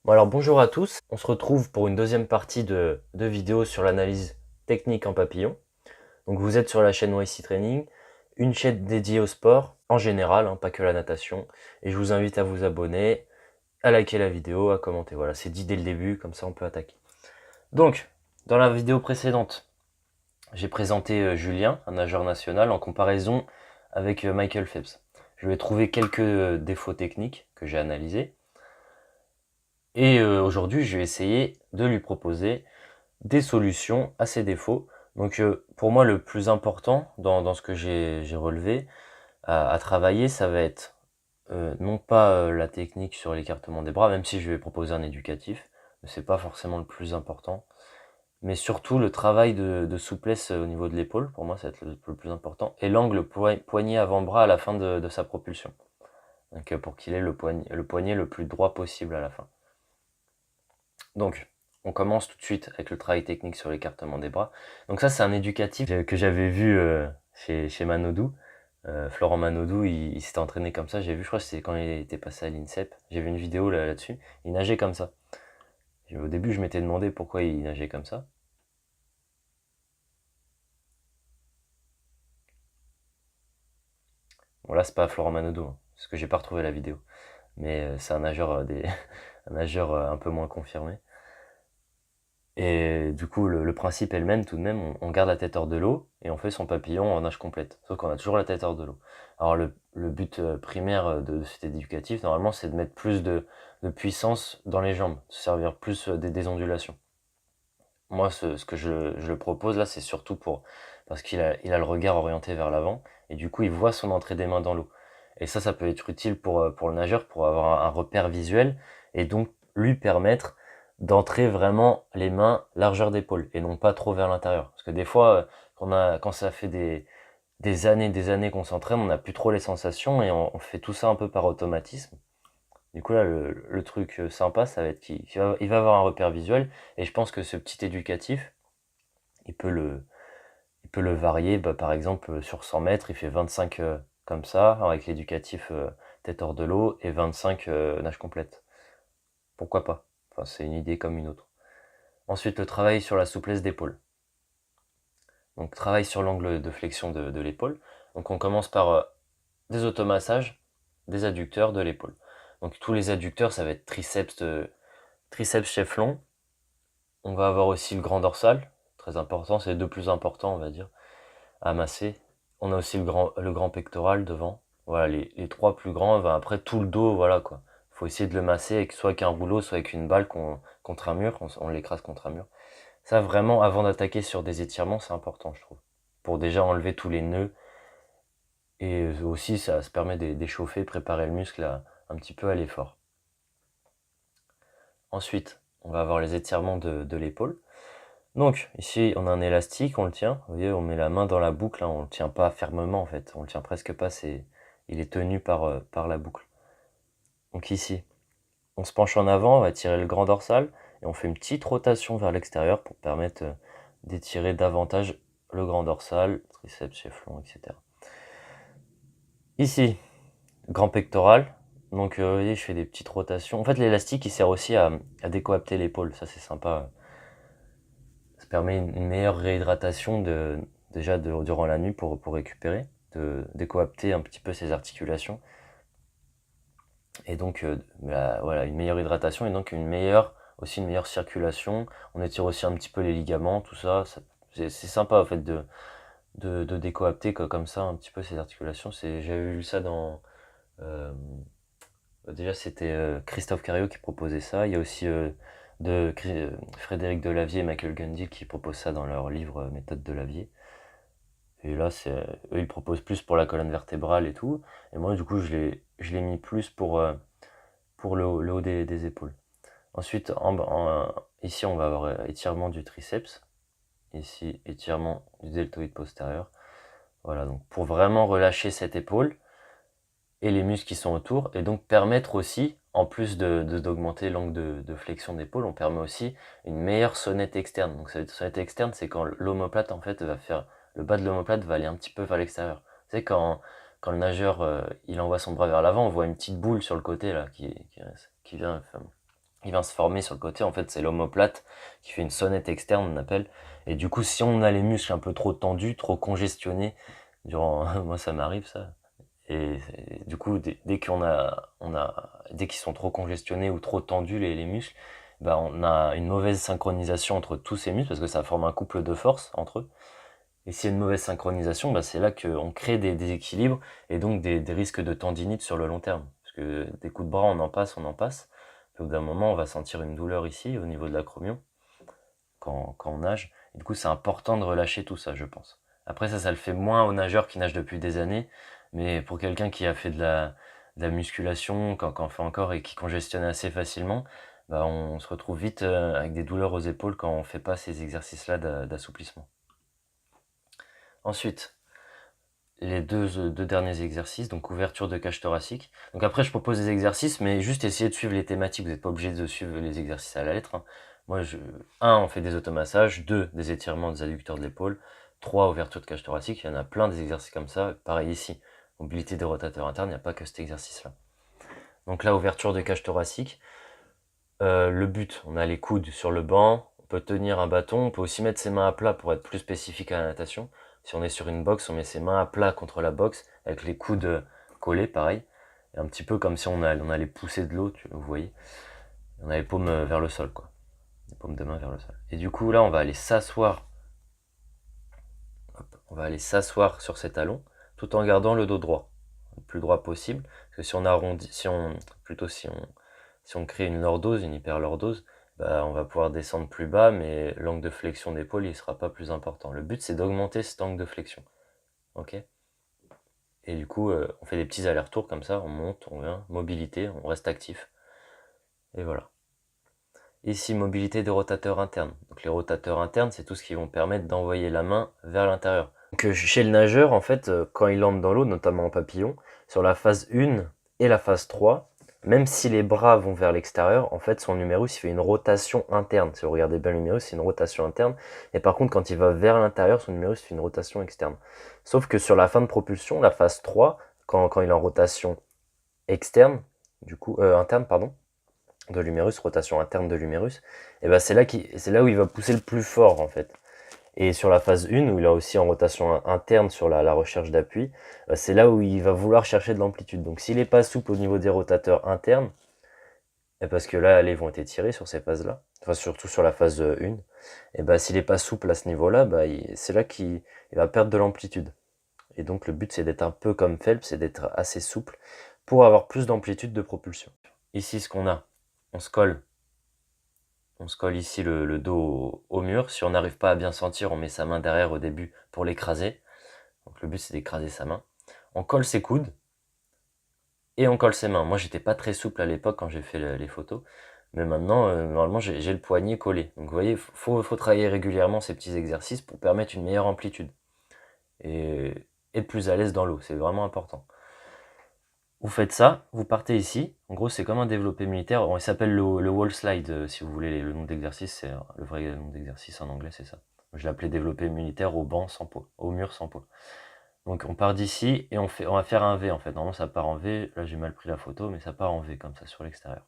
Bon alors bonjour à tous, on se retrouve pour une deuxième partie de vidéo sur l'analyse technique en papillon. Donc vous êtes sur la chaîne YC Training, une chaîne dédiée au sport en général, pas que la natation. Et je vous invite à vous abonner, à liker la vidéo, à commenter. Voilà, c'est dit dès le début, comme ça on peut attaquer. Donc, dans la vidéo précédente, j'ai présenté Julien, un nageur national, en comparaison avec Michael Phelps. Je lui ai trouvé quelques défauts techniques que j'ai analysés. Et aujourd'hui, je vais essayer de lui proposer des solutions à ces défauts. Donc pour moi, le plus important dans ce que j'ai relevé à travailler, ça va être non pas la technique sur l'écartement des bras, même si je vais proposer un éducatif, mais c'est pas forcément le plus important. Mais surtout le travail de souplesse au niveau de l'épaule, pour moi ça va être le plus important, et l'angle poignet avant-bras à la fin de sa propulsion. Donc pour qu'il ait le poignet le plus droit possible à la fin. Donc, on commence tout de suite avec le travail technique sur l'écartement des bras. Donc ça, c'est un éducatif que j'avais vu chez Manodou. Florent Manodou, il s'était entraîné comme ça. J'ai vu, je crois que c'était quand il était passé à l'INSEP. J'ai vu une vidéo là-dessus. Il nageait comme ça. Au début, je m'étais demandé pourquoi il nageait comme ça. Bon, là, c'est pas Florent Manodou, parce que j'ai pas retrouvé la vidéo. Mais c'est un nageur, un nageur un peu moins confirmé. Et du coup, le principe est le même tout de même, on garde la tête hors de l'eau et on fait son papillon en nage complète. Sauf qu'on a toujours la tête hors de l'eau. Alors le but primaire de cet éducatif, normalement, c'est de mettre plus de puissance dans les jambes, de servir plus des ondulations. Moi, ce que je le propose là, c'est surtout parce il a le regard orienté vers l'avant et du coup, il voit son entrée des mains dans l'eau. Et ça peut être utile pour le nageur, pour avoir un repère visuel et donc lui permettre d'entrer vraiment les mains largeur d'épaule et non pas trop vers l'intérieur. Parce que des fois, quand ça fait des années qu'on s'entraîne, on n'a plus trop les sensations et on fait tout ça un peu par automatisme. Du coup là, le truc sympa, ça va être il va avoir un repère visuel et je pense que ce petit éducatif, il peut le, il peut le varier. Par exemple, sur 100 mètres, il fait 25 comme ça, avec l'éducatif tête hors de l'eau et 25 nage complète. Pourquoi pas? Enfin, c'est une idée comme une autre. Ensuite, le travail sur la souplesse d'épaule. Donc, travail sur l'angle de flexion de l'épaule. Donc, on commence par des automassages, des adducteurs de l'épaule. Donc, tous les adducteurs, ça va être triceps chef long. On va avoir aussi le grand dorsal, très important, c'est les deux plus importants, on va dire, à masser. On a aussi le grand pectoral devant. Voilà, les trois plus grands. Après, tout le dos, voilà quoi. Faut essayer de le masser avec soit avec un rouleau, soit avec une balle contre un mur. On l'écrase contre un mur. Ça, vraiment, avant d'attaquer sur des étirements, c'est important, je trouve. Pour déjà enlever tous les nœuds. Et aussi, ça se permet d'échauffer, préparer le muscle un petit peu à l'effort. Ensuite, on va avoir les étirements de l'épaule. Donc, ici, on a un élastique, on le tient. Vous voyez, on met la main dans la boucle, on le tient pas fermement en fait. On le tient presque pas, il est tenu par la boucle. Donc ici, on se penche en avant, on va tirer le grand dorsal et on fait une petite rotation vers l'extérieur pour permettre d'étirer davantage le grand dorsal, triceps, chef-long, etc. Ici, grand pectoral. Donc, vous voyez, je fais des petites rotations. En fait, l'élastique, il sert aussi à décoapter l'épaule. Ça, c'est sympa. Ça permet une meilleure réhydratation durant la nuit pour récupérer, de décoapter un petit peu ses articulations. Et donc, voilà, une meilleure hydratation et donc aussi une meilleure circulation. On étire aussi un petit peu les ligaments, tout ça. C'est sympa, en fait, de décoapter comme ça un petit peu ses articulations. J'avais vu ça euh, déjà, c'était Christophe Cario qui proposait ça. Il y a aussi Frédéric Delavier et Michael Gundil qui proposent ça dans leur livre Méthode Delavier. Et là, eux, ils proposent plus pour la colonne vertébrale et tout. Et moi, du coup, je l'ai mis plus pour le haut des épaules. Ensuite, ici, on va avoir étirement du triceps. Ici, étirement du deltoïde postérieur. Voilà, donc pour vraiment relâcher cette épaule et les muscles qui sont autour, et donc permettre aussi, en plus d'augmenter l'angle de flexion d'épaule, on permet aussi une meilleure sonnette externe. Donc cette sonnette externe, c'est quand l'omoplate en fait le bas de l'omoplate va aller un petit peu vers l'extérieur. Tu sais quand le nageur il envoie son bras vers l'avant, on voit une petite boule sur le côté là qui vient. Enfin, il vient se former sur le côté. En fait, c'est l'omoplate qui fait une sonnette externe, on appelle. Et du coup, si on a les muscles un peu trop tendus, trop congestionnés, moi ça m'arrive ça. Et du coup, dès dès qu'ils sont trop congestionnés ou trop tendus les muscles, bah on a une mauvaise synchronisation entre tous ces muscles parce que ça forme un couple de force entre eux. Et s'il y a une mauvaise synchronisation, bah c'est là qu'on crée des déséquilibres et donc des risques de tendinite sur le long terme. Parce que des coups de bras, on en passe, on en passe. Puis au bout d'un moment, on va sentir une douleur ici, au niveau de l'acromion, quand on nage. Et du coup, c'est important de relâcher tout ça, je pense. Après, ça le fait moins aux nageurs qui nagent depuis des années. Mais pour quelqu'un qui a fait de la musculation, quand on fait encore et qui congestionne assez facilement, bah on se retrouve vite avec des douleurs aux épaules quand on fait pas ces exercices-là d'assouplissement. Ensuite, les deux derniers exercices, donc ouverture de cage thoracique. Donc après, je propose des exercices, mais juste essayez de suivre les thématiques. Vous n'êtes pas obligé de suivre les exercices à la lettre, hein. Moi, on fait des automassages. 2, des étirements des adducteurs de l'épaule. 3, ouverture de cage thoracique. Il y en a plein des exercices comme ça. Pareil ici, mobilité des rotateurs internes, il n'y a pas que cet exercice-là. Donc là, ouverture de cage thoracique. Le but, on a les coudes sur le banc. On peut tenir un bâton. On peut aussi mettre ses mains à plat pour être plus spécifique à la natation. Si on est sur une boxe, on met ses mains à plat contre la boxe, avec les coudes collés, pareil. Et un petit peu comme si on allait pousser de l'eau, vous voyez. On a les paumes vers le sol, quoi. Les paumes de main vers le sol. Et du coup, là, on va aller s'asseoir. On va aller s'asseoir sur ces talons, tout en gardant le dos droit, le plus droit possible. Parce que si on arrondit, si on crée une lordose, une hyperlordose, bah, on va pouvoir descendre plus bas, mais l'angle de flexion d'épaule, il sera pas plus important. Le but, c'est d'augmenter cet angle de flexion. Ok? Et du coup, on fait des petits allers-retours comme ça, on monte, on vient, mobilité, on reste actif. Et voilà. Ici, mobilité des rotateurs internes. Donc les rotateurs internes, c'est tout ce qui vont permettre d'envoyer la main vers l'intérieur. Donc chez le nageur, en fait, quand il entre dans l'eau, notamment en papillon, sur la phase 1 et la phase 3, même si les bras vont vers l'extérieur, en fait, son numérus, il fait une rotation interne. Si vous regardez bien le numérus, c'est une rotation interne. Et par contre, quand il va vers l'intérieur, son numérus fait une rotation externe. Sauf que sur la fin de propulsion, la phase 3, quand il est en rotation externe, du coup, interne, pardon, de l'humérus, rotation interne de l'humérus, et ben c'est là où il va pousser le plus fort, en fait. Et sur la phase 1, où il est aussi en rotation interne sur la recherche d'appui, c'est là où il va vouloir chercher de l'amplitude. Donc s'il n'est pas souple au niveau des rotateurs internes, et parce que là, ils vont être étirés sur ces phases-là, enfin surtout sur la phase 1, et ben s'il n'est pas souple à ce niveau-là, bah, c'est là qu'il va perdre de l'amplitude. Et donc le but, c'est d'être un peu comme Phelps, c'est d'être assez souple pour avoir plus d'amplitude de propulsion. Ici, ce qu'on a, on se colle ici le dos au mur. Si on n'arrive pas à bien sentir, on met sa main derrière au début pour l'écraser. Donc le but, c'est d'écraser sa main. On colle ses coudes et on colle ses mains. Moi, j'étais pas très souple à l'époque quand j'ai fait les photos, mais maintenant, normalement, j'ai le poignet collé. Donc vous voyez, faut travailler régulièrement ces petits exercices pour permettre une meilleure amplitude et être plus à l'aise dans l'eau. C'est vraiment important. Vous faites ça, vous partez ici. En gros, c'est comme un développé militaire. Il s'appelle le wall slide, si vous voulez le nom d'exercice. C'est le vrai nom d'exercice en anglais, c'est ça. Je l'appelais développé militaire au banc sans poids, au mur sans poids. Donc on part d'ici et on va faire un V en fait. Normalement, ça part en V. Là, j'ai mal pris la photo, mais ça part en V comme ça sur l'extérieur.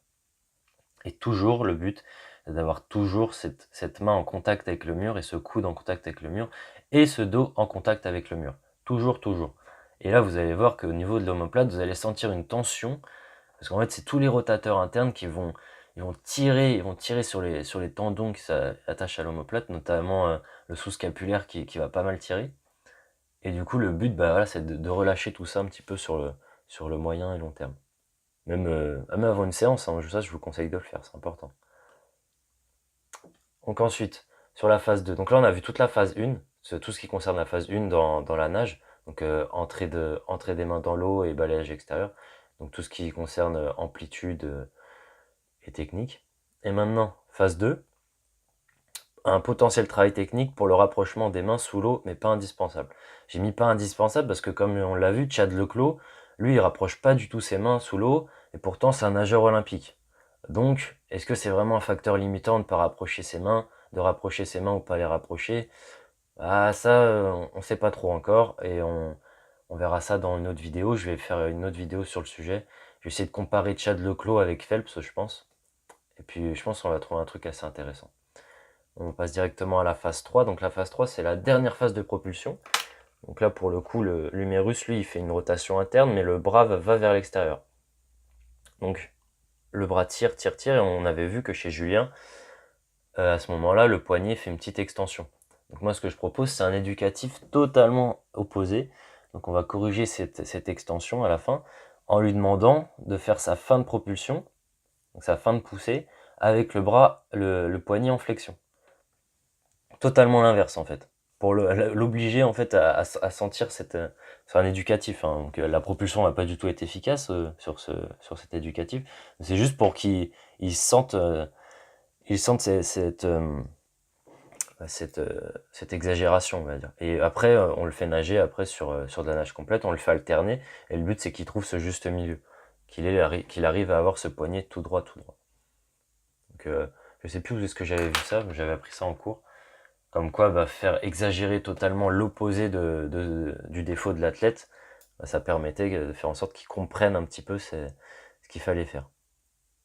Et toujours, le but, c'est d'avoir toujours cette main en contact avec le mur et ce coude en contact avec le mur et ce dos en contact avec le mur. Toujours, toujours. Et là, vous allez voir qu'au niveau de l'omoplate, vous allez sentir une tension, parce qu'en fait, c'est tous les rotateurs internes ils vont tirer sur les tendons qui s'attachent à l'omoplate, notamment le sous-scapulaire qui va pas mal tirer. Et du coup, le but, bah, voilà, c'est de relâcher tout ça un petit peu sur le moyen et long terme. Même avant une séance, hein, ça, je vous conseille de le faire, c'est important. Donc ensuite, sur la phase 2, donc là, on a vu toute la phase 1, tout ce qui concerne la phase 1 dans la nage. Donc entrée des mains dans l'eau et balayage extérieur. Donc tout ce qui concerne amplitude et technique. Et maintenant, phase 2, un potentiel travail technique pour le rapprochement des mains sous l'eau, mais pas indispensable. J'ai mis pas indispensable parce que comme on l'a vu, Chad Leclos, lui, il rapproche pas du tout ses mains sous l'eau, et pourtant c'est un nageur olympique. Donc, est-ce que c'est vraiment un facteur limitant de ne pas rapprocher ses mains, de rapprocher ses mains ou pas les rapprocher? Ah ça, on sait pas trop encore, et on verra ça dans une autre vidéo. Je vais faire une autre vidéo sur le sujet. Je vais essayer de comparer Chad Leclos avec Phelps, je pense. Et puis je pense qu'on va trouver un truc assez intéressant. On passe directement à la phase 3. Donc la phase 3, c'est la dernière phase de propulsion. Donc là, pour le coup, l'humérus, lui, il fait une rotation interne, mais le bras va vers l'extérieur. Donc le bras tire, tire, tire, et on avait vu que chez Julien, à ce moment-là, le poignet fait une petite extension. Donc moi, ce que je propose, c'est un éducatif totalement opposé. Donc on va corriger cette extension à la fin, en lui demandant de faire sa fin de propulsion, donc sa fin de poussée, avec le bras, le poignet en flexion. Totalement l'inverse, en fait. Pour l'obliger, en fait, à sentir cette... c'est un éducatif, hein, donc la propulsion n'a pas du tout été efficace sur cet éducatif. C'est juste pour qu'il sente, cette exagération, on va dire. Et après, on le fait nager après sur de la nage complète, on le fait alterner, et le but, c'est qu'il trouve ce juste milieu, qu'il arrive à avoir ce poignet tout droit, tout droit. Donc, je sais plus où est-ce que j'avais vu ça, mais j'avais appris ça en cours. Comme quoi, faire exagérer totalement l'opposé du défaut de l'athlète, ça permettait de faire en sorte qu'il comprenne un petit peu ce qu'il fallait faire.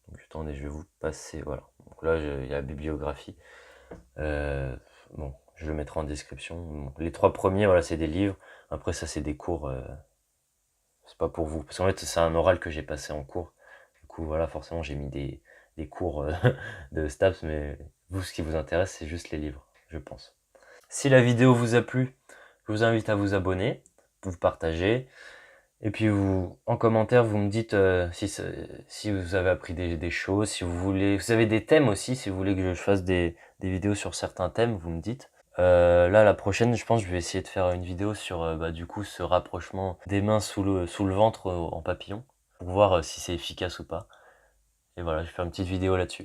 Donc, attendez, je vais vous passer, voilà. Donc là, il y a la bibliographie. Bon, je le mettrai en description. Bon, les 3 premiers, voilà, c'est des livres. Après, ça, c'est des cours. C'est pas pour vous. Parce qu'en fait, c'est un oral que j'ai passé en cours. Du coup, voilà, forcément, j'ai mis des cours de STAPS, mais vous, ce qui vous intéresse, c'est juste les livres, je pense. Si la vidéo vous a plu, je vous invite à vous abonner, vous partagez, et puis en commentaire, vous me dites si vous avez appris des choses, si vous avez des thèmes aussi, si vous voulez que je fasse des vidéos sur certains thèmes, vous me dites. Là, la prochaine, je pense que je vais essayer de faire une vidéo sur du coup ce rapprochement des mains sous le ventre en papillon, pour voir si c'est efficace ou pas. Et voilà, je vais faire une petite vidéo là-dessus.